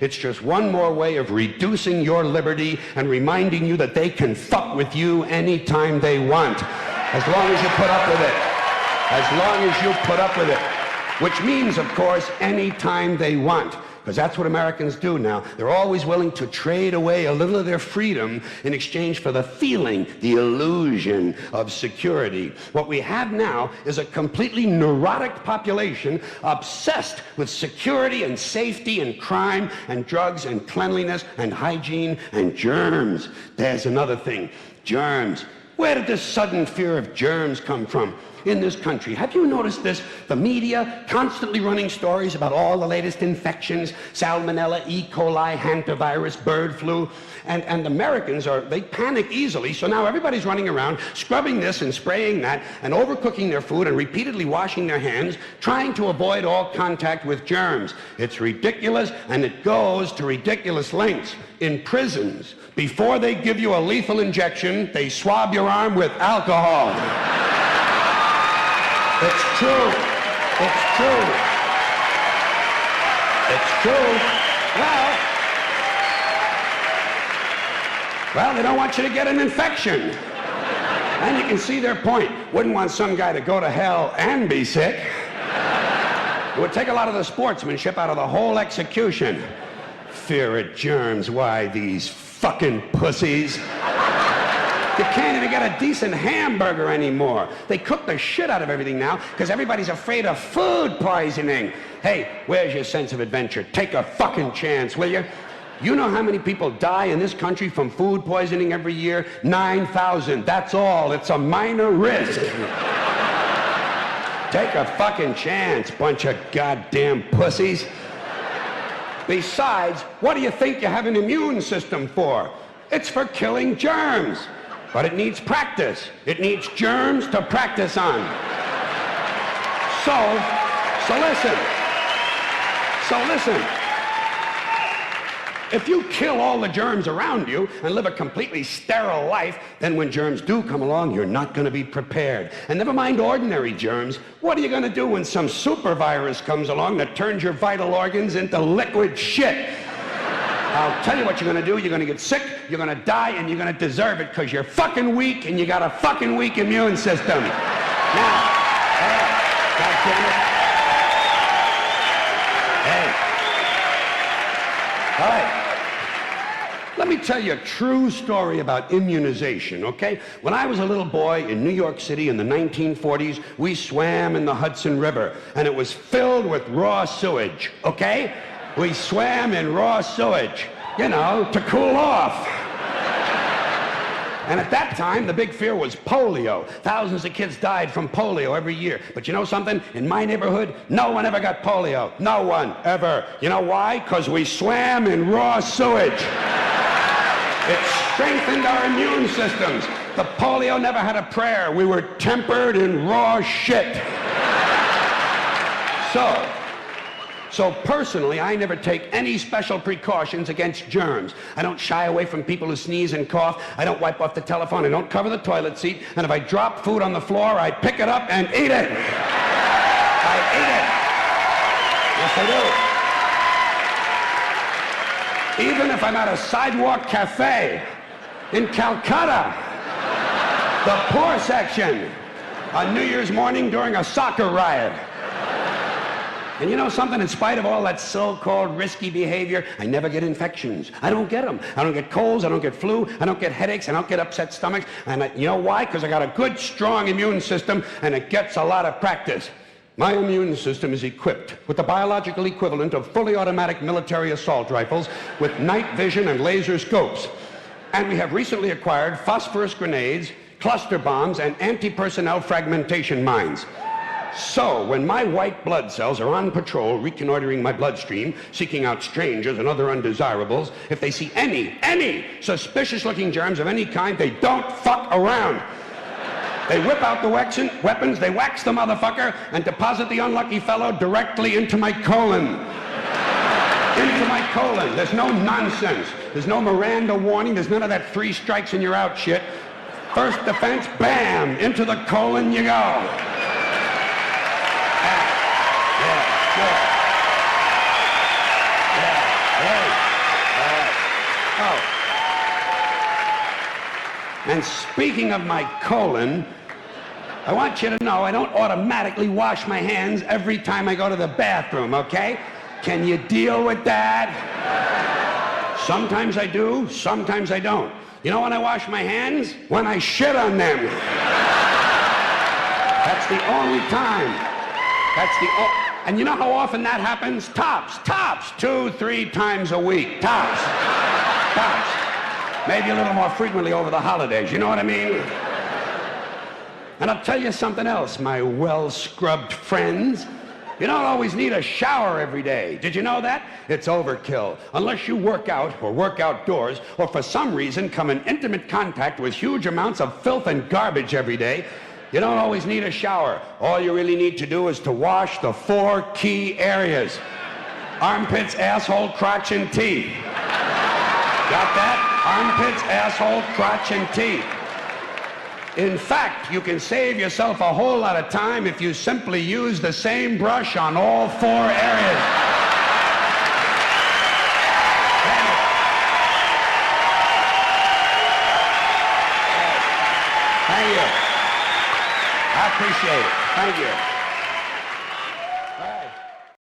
It's just one more way of reducing your liberty and reminding you that they can fuck with you anytime they want, as long as you put up with it. As long as you put up with it. Which means, of course, anytime they want. Because that's what Americans do now. They're always willing to trade away a little of their freedom in exchange for the feeling, the illusion of security. What we have now is a completely neurotic population obsessed with security and safety and crime and drugs and cleanliness and hygiene and germs. There's another thing. Germs. Where did this sudden fear of germs come from? In this country. Have you noticed this? The media constantly running stories about all the latest infections, salmonella, E. coli, hantavirus, bird flu, and Americans they panic easily, so now everybody's running around scrubbing this and spraying that and overcooking their food and repeatedly washing their hands, trying to avoid all contact with germs. It's ridiculous, and it goes to ridiculous lengths. In prisons, before they give you a lethal injection, they swab your arm with alcohol. It's true. It's true. It's true. Well, they don't want you to get an infection. And you can see their point. Wouldn't want some guy to go to hell and be sick. It would take a lot of the sportsmanship out of the whole execution. Fear of germs. Why, these fucking pussies. You can't even get a decent hamburger anymore. They cook the shit out of everything now because everybody's afraid of food poisoning. Hey, where's your sense of adventure? Take a fucking chance, will you? You know how many people die in this country from food poisoning every year? 9,000. That's all. It's a minor risk. Take a fucking chance, bunch of goddamn pussies. Besides, what do you think you have an immune system for? It's for killing germs. But it needs practice. It needs germs to practice on. So listen. If you kill all the germs around you and live a completely sterile life, then when germs do come along, you're not going to be prepared. And never mind ordinary germs, what are you going to do when some super virus comes along that turns your vital organs into liquid shit? I'll tell you what you're going to do. You're going to get sick, you're going to die, and you're going to deserve it because you're fucking weak and you got a fucking weak immune system. Now, God damn it. Hey. All right. Let me tell you a true story about immunization, okay? When I was a little boy in New York City in the 1940s, we swam in the Hudson River, and it was filled with raw sewage, okay? We swam in raw sewage, you know, to cool off. And at that time, the big fear was polio. Thousands of kids died from polio every year. But you know something? In my neighborhood, no one ever got polio. No one, ever. You know why? Because we swam in raw sewage. It strengthened our immune systems. The polio never had a prayer. We were tempered in raw shit. So personally, I never take any special precautions against germs. I don't shy away from people who sneeze and cough. I don't wipe off the telephone. I don't cover the toilet seat. And if I drop food on the floor, I pick it up and eat it. I eat it. Yes, I do. Even if I'm at a sidewalk cafe in Calcutta, the poor section, on New Year's morning during a soccer riot. And you know something? In spite of all that so-called risky behavior, I never get infections. I don't get them. I don't get colds. I don't get flu. I don't get headaches. I don't get upset stomachs. And you know why? Because I got a good, strong immune system, and it gets a lot of practice. My immune system is equipped with the biological equivalent of fully automatic military assault rifles with night vision and laser scopes. And we have recently acquired phosphorus grenades, cluster bombs, and anti-personnel fragmentation mines. So, when my white blood cells are on patrol, reconnoitering my bloodstream, seeking out strangers and other undesirables, if they see any suspicious-looking germs of any kind, they don't fuck around. They whip out the weapons, they wax the motherfucker, and deposit the unlucky fellow directly into my colon. Into my colon. There's no nonsense. There's no Miranda warning. There's none of that 3 strikes and you're out shit. First defense, bam, into the colon you go. Yeah, hey. Oh. And speaking of my colon, I want you to know I don't automatically wash my hands every time I go to the bathroom, okay? Can you deal with that? Sometimes I do, sometimes I don't. You know when I wash my hands? When I shit on them. That's the only time. And you know how often that happens? Tops, 2, 3 times a week, tops. Maybe a little more frequently over the holidays, you know what I mean? And I'll tell you something else, my well-scrubbed friends. You don't always need a shower every day. Did you know that? It's overkill. Unless you work out or work outdoors or for some reason come in intimate contact with huge amounts of filth and garbage every day, you don't always need a shower. All you really need to do is to wash the 4 key areas. Armpits, asshole, crotch, and teeth. Got that? Armpits, asshole, crotch, and teeth. In fact, you can save yourself a whole lot of time if you simply use the same brush on all 4 areas. Thank you. I appreciate it. Thank you.